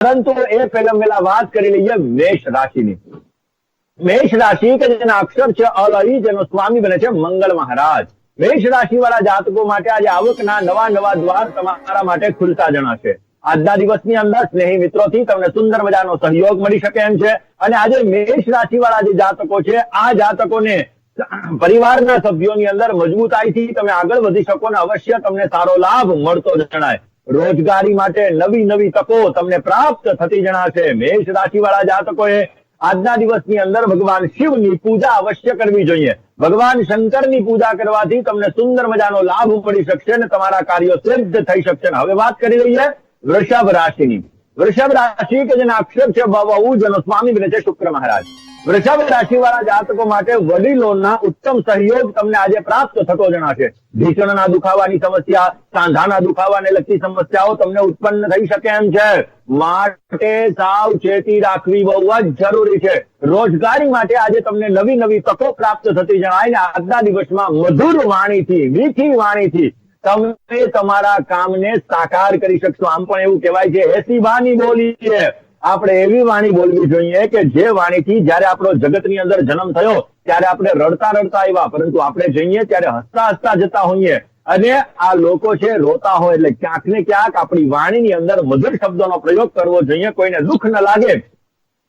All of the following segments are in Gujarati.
પરંતુ એ પહેલા વાત કરી લઈએ મેષ રાશિની. મેષ રાશિ કે જેના અક્ષર છે અલઈ, જેનો સ્વામી બને છે મંગળ મહારાજ. મેષ રાશિ વાળા જાતકો માટે આજે આવકના નવા દ્વાર તમારા માટે ખુલતા જણાશે. આજના દિવસની અંદર સ્નેહી મિત્રોથી તમને સુંદર મજાનો સહયોગ મળી શકે એમ છે. અને આજે મેષ રાશિ વાળા જે જાતકો છે, આ જાતકોને પરિવારના સભ્યોની અંદર મજબૂતાઈથી તમે આગળ વધી શકો ને અવશ્ય તમને સારો લાભ મળતો જણાય. રોજગારી માટે નવી તકો તમને પ્રાપ્ત થતી જણાશે. મેષ રાશિ વાળા જાતકોએ આજના દિવસની અંદર ભગવાન શિવની પૂજા અવશ્ય કરવી જોઈએ. ભગવાન શંકરની પૂજા કરવાથી તમને સુંદર મજાનો લાભ મળી શકશે અને તમારા કાર્યો સિદ્ધ થઈ શકશે. હવે વાત કરી લઈએ વૃષભ રાશિની. વૃષભ રાશિ કે જેના અક્ષર છે બહુ, જેનો સ્વામી બને છે શુક્ર મહારાજ. વૃષભ રાશિ વાળા જાતકો માટે વડીલોના ઉત્તમ સહયોગ તમને આજે પ્રાપ્ત થતો જણાશે. ઢીકણના દુખાવાની સમસ્યા, સાંધાના દુખાવાને લગતી સમસ્યાઓ તમને ઉત્પન્ન થઈ શકે એમ છે. માટે સાવચેતી રાખવી બહુ જ જરૂરી છે. રોજગારી માટે આજે તમને નવી તકો પ્રાપ્ત થતી જણાય ને આજના દિવસમાં મધુર વાણીથી, મીઠી વાણીથી તમે તમારા કામને સાકાર કરી શકશો. આમ પણ એવું કહેવાય છે, એસી વાણી બોલી છે. આપણે એવી વાણી બોલવી જોઈએ કે જે વાણીથી જયારે આપણો જગતની અંદર જન્મ થયો ત્યારે આપણે રડતા આવ્યા, પરંતુ આપણે જઈએ ત્યારે હસતા જતા હોઈએ. અને આ લોકો છે રોતા હોય એટલે ક્યાંક ને ક્યાંક આપણી વાણીની અંદર મધુર શબ્દોનો પ્રયોગ કરવો જોઈએ. કોઈને દુઃખ ન લાગે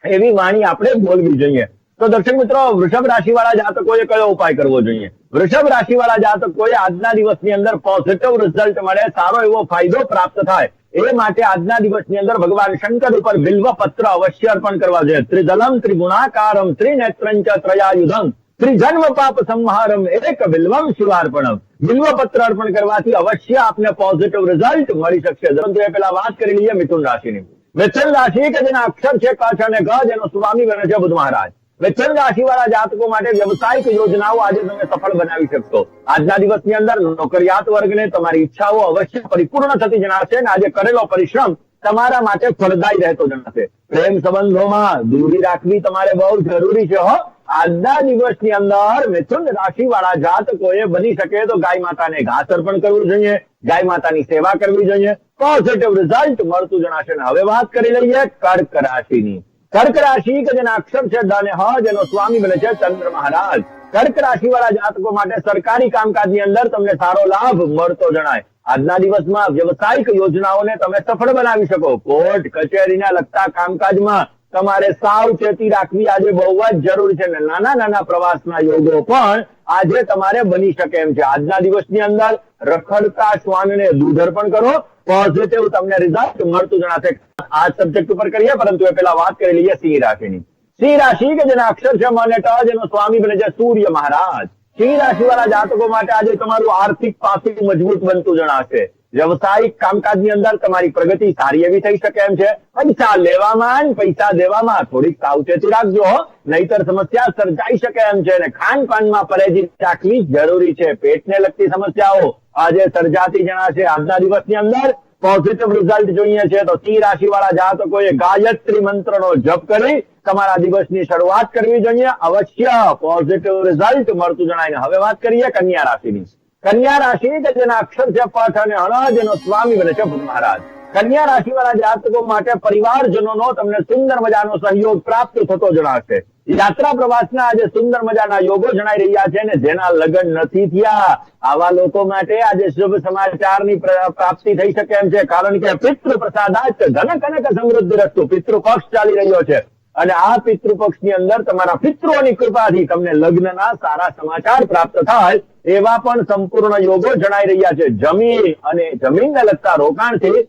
એવી વાણી આપણે બોલવી જોઈએ. તો દર્શક મિત્રો, વૃષભ રાશિ વાળા જાતકોએ કયો ઉપાય કરવો જોઈએ? વૃષભ રાશિ વાળા જાતકોએ આજના દિવસની અંદર પોઝિટિવ રિઝલ્ટ મળે, સારો એવો ફાયદો પ્રાપ્ત થાય એ માટે આજના દિવસની અંદર ભગવાન શંકર ઉપર બિલ્વ પત્ર અવશ્ય અર્પણ કરવા જોઈએ. ત્રિદલમ ત્રિગુણાકારમ ત્રિનેત્રંચ ત્રયાયુધમ ત્રિજન્મ પાપ સંહારમ એક બિલ્વમ શિવાર્પણમ. બિલ્વ પત્ર અર્પણ કરવાથી અવશ્ય આપને પોઝિટિવ રિઝલ્ટ મળી શકશે. પરંતુ એ પેલા વાત કરી લઈએ મિથુન રાશિની. મિથુન રાશિ કે જેના અક્ષર છે ક અને ગ, જેનો સ્વામી બને છે બુધ મહારાજ. મિથુન રાશિ વાળા જાતકો માટે વ્યવસાયિક યોજનાઓ આજે તમે સફળ બનાવી શકશો. આજના દિવસની અંદર નોકરિયાત વર્ગને તમારી ઈચ્છાઓ અવશ્ય પરિપૂર્ણ થતી જણાશે અને આજે કરેલો પરિશ્રમ તમારા માટે ફળદાયી રહેતો જણાશે. પ્રેમ સંબંધોમાં દૂરી રાખવી તમારે બહુ જરૂરી છે. આજના દિવસની અંદર મિથુન રાશિ વાળા જાતકોએ બની શકે તો ગાય માતાને ઘાસ અર્પણ કરવું જોઈએ, ગાય માતાની સેવા કરવી જોઈએ. પોઝિટિવ રિઝલ્ટ મળતું જણાશે. હવે વાત કરી લઈએ કર્ક રાશિની. કર્ક રાશિ કે જેના અક્ષર છે ડ અને હ, જેનો સ્વામી બને છે ચંદ્ર મહારાજ. કર્ક રાશિ વાળા જાતકો માટે સરકારી કામકાજની અંદર તમને સારો લાભ મળતો જણાય. આજના દિવસમાં વ્યવસાયિક યોજનાઓને તમે સફળ બનાવી શકો. કોર્ટ કચેરીના લગતા કામકાજમાં તમારે સાવચેતી રાખવી આજે બહુ જ જરૂરી છે. નાના પ્રવાસના યોગો પણ આજે તમારે બની શકે એમ છે. આજના દિવસની અંદર રખડતા શ્વાનને દૂધ અર્પણ કરો, પોઝિટિવ તમને રિઝલ્ટ મળતું જણાશે. આ સબ્જેક્ટ ઉપર કરીએ, પરંતુ એ પેલા વાત કરી લઈએ સિંહ રાશિની. સિંહ રાશિ કે જેના અક્ષર છે મ અને ટ, જેનો સ્વામી બને છે સૂર્ય મહારાજ. સિંહ રાશિ વાળા જાતકો માટે આજે તમારું આર્થિક પાસું મજબૂત બનતું જણાશે. વ્યવસાયિક કામકાજની અંદર તમારી પ્રગતિ સારી એવી થઈ શકે એમ છે. પૈસા લેવામાં પૈસા દેવામાં થોડીક સાવચેતી રાખજો, નહીતર સમસ્યા સર્જાઈ શકે એમ છે. અને ખાનપાનમાં પરેજી રાખવી જરૂરી છે. પેટને લગતી સમસ્યાઓ આજે સર્જાતી જણાશે. આજના દિવસની અંદર પોઝિટિવ રિઝલ્ટ જોઈએ છે તો સિંહ રાશિ વાળા જાતકોએ ગાયત્રી મંત્રનો જપ કરી તમારા દિવસની શરૂઆત કરવી જોઈએ. અવશ્ય પોઝિટિવ રિઝલ્ટ મળતું જણાય. હવે વાત કરીએ કન્યા રાશિની. કન્યા રાશિ કે જેના અક્ષર છે પઠ અને હણ, જેનો સ્વામી બને છે બુધ મહારાજ. કન્યા રાશિ વાળા જાતકો માટે પરિવારજનોનો તમને સુંદર મજાનો સહયોગ પ્રાપ્ત થતો જણાશે. યાત્રા પ્રવાસના આજે સુંદર મજાના યોગો જણાઈ રહ્યા છે અને જેના લગ્ન નથી થયા આવા લોકો માટે આજે શુભ સમાચારની પ્રાપ્તિ થઈ શકે એમ છે. કારણ કે પિતૃ પ્રસાદાત ધન કનક સમૃદ્ધિ રસ્તુ પિતૃ પક્ષ ચાલી રહ્યો છે અને આ પિતૃપક્ષની અંદર તમારા પિતૃઓની કૃપાથી તમને લગ્નના સારા સમાચાર પ્રાપ્ત થાય એવા પણ સંપૂર્ણ યોગો જણાઈ રહ્યા છે. જમીન અને જમીનને લગતા રોકાણથી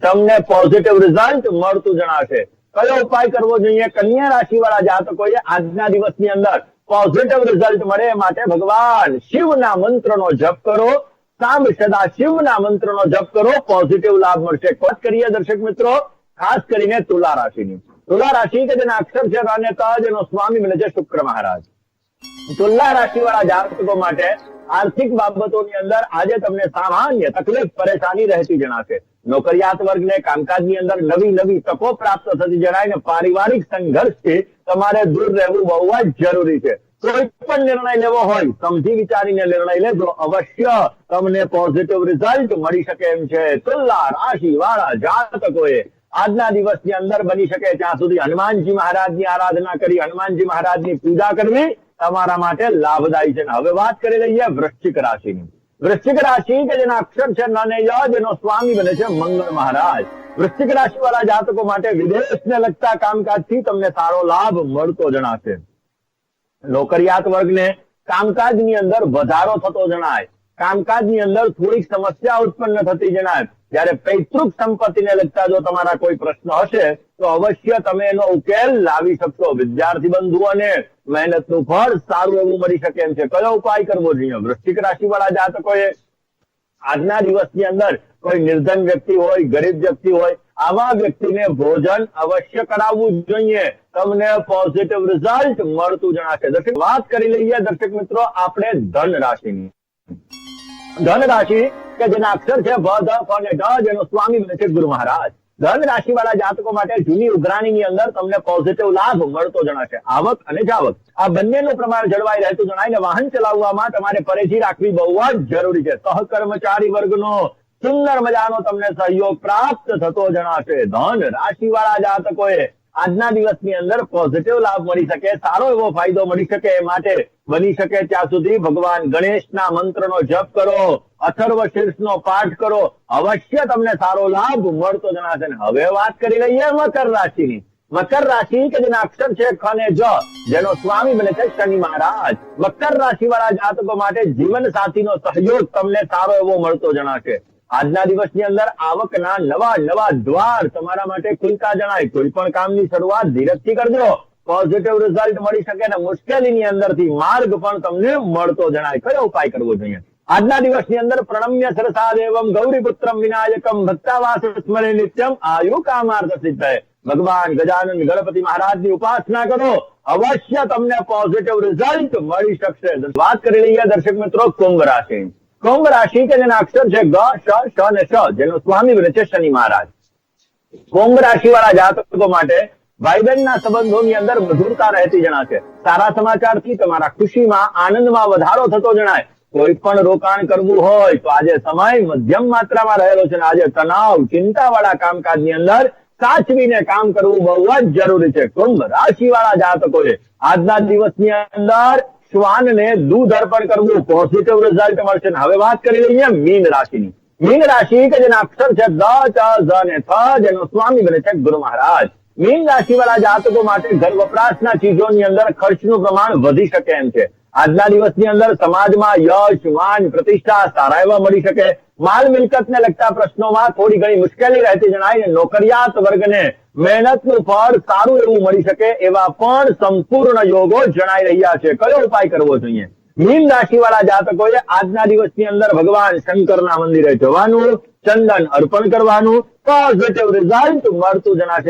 તમને પોઝિટિવ રિઝલ્ટ મળતું જણાશે. કયો ઉપાય કરવો જોઈએ? કન્યા રાશિ વાળા જાતકોએ આજના દિવસની અંદર પોઝિટિવ રિઝલ્ટ મળે એ માટે ભગવાન શિવના મંત્રનો જપ કરો, સામ સદા શિવના મંત્રનો જપ કરો, પોઝિટિવ લાભ મળશે. વાત કરીએ દર્શક મિત્રો ખાસ કરીને તુલા રાશિની. તુલા રાશિ કે જેના અક્ષર છે ર અને ત, જેનો સ્વામી બને છે શુક્ર મહારાજ. તુલા રાશિ વાળા જાતકો માટે આર્થિક બાબતોની અંદર આજે તમને સામાન્ય તકલીફ પરેશાની રહેતી જણાશે. નોકરિયાત વર્ગને કામકાજની અંદર નવી તકો પ્રાપ્ત થતી જણાય ને પારિવારિક સંઘર્ષથી તમારે દૂર રહેવું બહુ જ જરૂરી છે. કોઈ પણ નિર્ણય લેવો હોય સમજી વિચારીને નિર્ણય લેજો, અવશ્ય તમને પોઝિટિવ રિઝલ્ટ મળી શકે એમ છે. તુલા રાશિ વાળા જાતકોએ આજના દિવસની અંદર બની શકે ત્યાં સુધી હનુમાનજી મહારાજની આરાધના કરી, હનુમાનજી મહારાજની પૂજા કરવી તમારા માટે લાભદાયી છે. હવે વાત કરી લઈએ વૃશ્ચિક રાશિની. વૃશ્ચિક રાશિ કે જેના અક્ષર છે ન ને ય, જેનો સ્વામી બને છે મંગળ મહારાજ. વૃશ્ચિક રાશિ વાળા જાતકો માટે વિદેશને લગતા કામકાજથી તમને સારો લાભ મળતો જણાશે. નોકરિયાત વર્ગને કામકાજની અંદર વધારો થતો જણાય, કામકાજની અંદર થોડીક સમસ્યા ઉત્પન્ન થતી જણાય. જયારે પૈતૃક સંપત્તિને લગતા જો તમારા કોઈ પ્રશ્ન હશે તો અવશ્ય તમે એનો ઉકેલ લાવી શકશો. વિદ્યાર્થી બંધુઓને મહેનતનું ફળ સારું એવું મળી શકે એમ છે. કયો ઉપાય કરવો જોઈએ? વૃશ્ચિક રાશિ વાળા જાતકોએ આજના દિવસની અંદર કોઈ નિર્ધન વ્યક્તિ હોય, ગરીબ વ્યક્તિ હોય, આવા વ્યક્તિને ભોજન અવશ્ય કરાવવું જોઈએ. તમને પોઝિટિવ રિઝલ્ટ મળતું જણાશે. દર્શક, વાત કરી લઈએ દર્શક મિત્રો આપણે ધન રાશિની. ધન રાશિ કે જેના અક્ષર છે ભ, ધ, ફ અને ઢ, જેનો સ્વામી બને છે ગુરુ મહારાજ. ધન રાશિ વાળા જાતકો માટે જૂની ઉઘરાણીની અંદર તમને પોઝિટિવ લાભ મળતો જણાશે. આવક અને જાવક આ બંનેનું પ્રમાણ જળવાઈ રહેતું જણાય ને વાહન ચલાવવામાં તમારે પરેજી રાખવી બહુ જ જરૂરી છે. સહકર્મચારી વર્ગનો સુંદર મજાનો તમને સહયોગ પ્રાપ્ત થતો જણાશે. ધન રાશિ વાળા જાતકોએ આજના દિવસની અંદર પોઝિટિવ લાભ મળી શકે, સારો એવો ફાયદો મળી શકે એ માટે બની શકે ત્યાં સુધી ભગવાન ગણેશના મંત્રનો જપ કરો, અથર્વ શીર્ષનો પાઠ કરો, અવશ્ય તમને સારો લાભ મળતો જણાશે. હવે વાત કરી લઈએ મકર રાશિની. મકર રાશિ કે જેના અક્ષર છે ખ ને જ, જેનો સ્વામી બને છે શનિ મહારાજ. મકર રાશિ વાળા જાતકો માટે જીવન સાથીનો સહયોગ તમને સારો એવો મળતો જણાશે. આજના દિવસની અંદર આવકના નવા નવા દ્વાર તમારા માટે ખુલતા જણાય. કોઈ પણ કામની શરૂઆત ધીરજથી કરજો, પોઝિટિવ રિઝલ્ટ મળી શકે અને મુશ્કેલીની અંદરથી માર્ગ પણ તમને મળતો જણાય. કયો ઉપાય કરવો જોઈએ? આજના દિવસની અંદર પ્રણમ્ય સરસાદેવમ ગૌરીપુત્રમ વિનાયકમ ભક્તાવાસ સ્મરે નિત્યમ આયુ કામાર્થ સિદ્ધય. ભગવાન ગજાનન ગણપતિ મહારાજની ઉપાસના કરો, અવશ્ય તમને પોઝિટિવ રિઝલ્ટ મળી શકશે. વાત કરી લઈએ દર્શક મિત્રો કુંભ રાશિ. કુંભ રાશિ કે જેના અક્ષર છે ગ, શ, શ અને શ, જેનો સ્વામી બને છે શનિ મહારાજ. કુંભ રાશિ વાળા જાતકો માટે ભાઈ બહેનના સંબંધોની અંદર મધુરતા રહેતી જણાશે. સારા સમાચારથી તમારા ખુશીમાં, આનંદમાં વધારો થતો જણાય. કોઈ પણ રોકાણ કરવું હોય તો આજે સમય મધ્યમ માત્રામાં રહેલો છે. આજે તણાવ, ચિંતા વાળા કામકાજની અંદર સાચવીને કામ કરવું બહુ જ જરૂરી છે. કુંભ રાશિ વાળા જાતકોએ આજના દિવસની અંદર શ્વાનને દૂધ અર્પણ કરવું, પોઝિટિવ રિઝલ્ટ મળશે. હવે વાત કરી લઈએ મીન રાશિની. મીન રાશિ કે જેના અક્ષર છે દ, ચ, ઝ અને થ, જેનો સ્વામી બને છે ગુરુ મહારાજ. મીન રાશિ વાળા જાતકો માટે ઘર વપરાશના ચીજોની અંદર ખર્ચનું પ્રમાણ વધી શકે એમ છે. આજના દિવસની અંદર સમાજમાં યશ, માન, પ્રતિષ્ઠા સારા એવા મળી શકે. માલ મિલકતને લગતા પ્રશ્નોમાં થોડી ઘણી મુશ્કેલી રહેતી જણાય. નોકરિયાત વર્ગને મહેનતનું ફળ સારું એવું મળી શકે એવા પણ સંપૂર્ણ યોગો જણાઈ રહ્યા છે. કયો ઉપાય કરવો જોઈએ? મીન રાશિ વાળા જાતકોએ આજના દિવસની અંદર ભગવાન શંકરના મંદિરે જવાનું, ચંદન અર્પણ કરવાનું, પોઝિટિવ રિઝલ્ટ મળતું જણાશે.